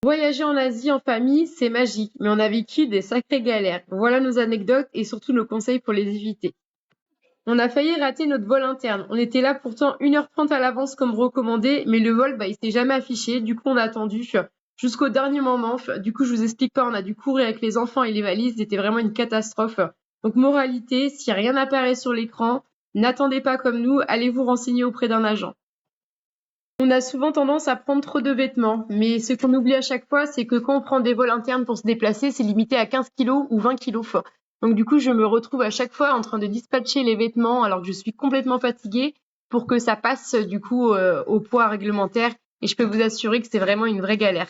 Voyager en Asie en famille, c'est magique, mais on a vécu des sacrées galères. Voilà nos anecdotes et surtout nos conseils pour les éviter. On a failli rater notre vol interne. On était là pourtant 1h30 à l'avance comme recommandé, mais le vol, il s'est jamais affiché. Du coup, on a attendu jusqu'au dernier moment. Du coup, je vous explique pas, on a dû courir avec les enfants et les valises. C'était vraiment une catastrophe. Donc, moralité, si rien n'apparaît sur l'écran, n'attendez pas comme nous, allez vous renseigner auprès d'un agent. On a souvent tendance à prendre trop de vêtements, mais ce qu'on oublie à chaque fois, c'est que quand on prend des vols internes pour se déplacer, c'est limité à 15 kilos ou 20 kilos. Donc du coup, je me retrouve à chaque fois en train de dispatcher les vêtements alors que je suis complètement fatiguée pour que ça passe du coup au poids réglementaire. Et je peux vous assurer que c'est vraiment une vraie galère.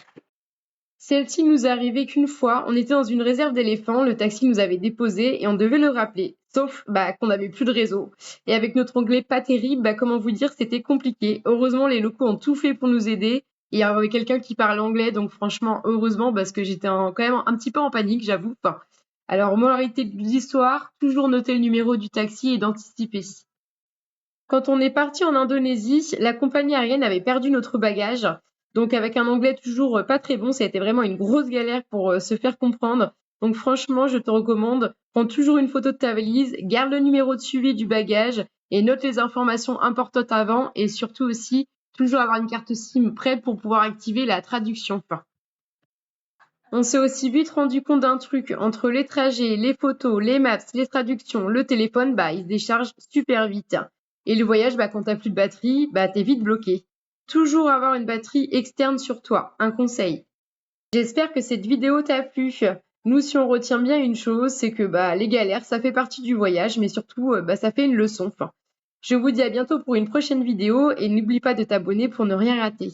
Celle-ci nous est arrivée qu'une fois, on était dans une réserve d'éléphants, le taxi nous avait déposés et on devait le rappeler. Sauf qu'on n'avait plus de réseau. Et avec notre anglais pas terrible, comment vous dire, c'était compliqué. Heureusement, les locaux ont tout fait pour nous aider. Et il y avait quelqu'un qui parle anglais, donc franchement, heureusement, parce que j'étais quand même un petit peu en panique, j'avoue. Enfin, alors, moralité de l'histoire, toujours noter le numéro du taxi et d'anticiper. Quand on est parti en Indonésie, la compagnie aérienne avait perdu notre bagage. Donc avec un anglais toujours pas très bon, ça a été vraiment une grosse galère pour se faire comprendre. Donc franchement, je te recommande, prends toujours une photo de ta valise, garde le numéro de suivi du bagage et note les informations importantes avant et surtout aussi toujours avoir une carte SIM prête pour pouvoir activer la traduction. On s'est aussi vite rendu compte d'un truc, entre les trajets, les photos, les maps, les traductions, le téléphone, il se décharge super vite. Et le voyage, quand t'as plus de batterie, t'es vite bloqué. Toujours avoir une batterie externe sur toi, un conseil. J'espère que cette vidéo t'a plu. Nous, si on retient bien une chose, c'est que les galères, ça fait partie du voyage, mais surtout, ça fait une leçon. Je vous dis à bientôt pour une prochaine vidéo et n'oublie pas de t'abonner pour ne rien rater.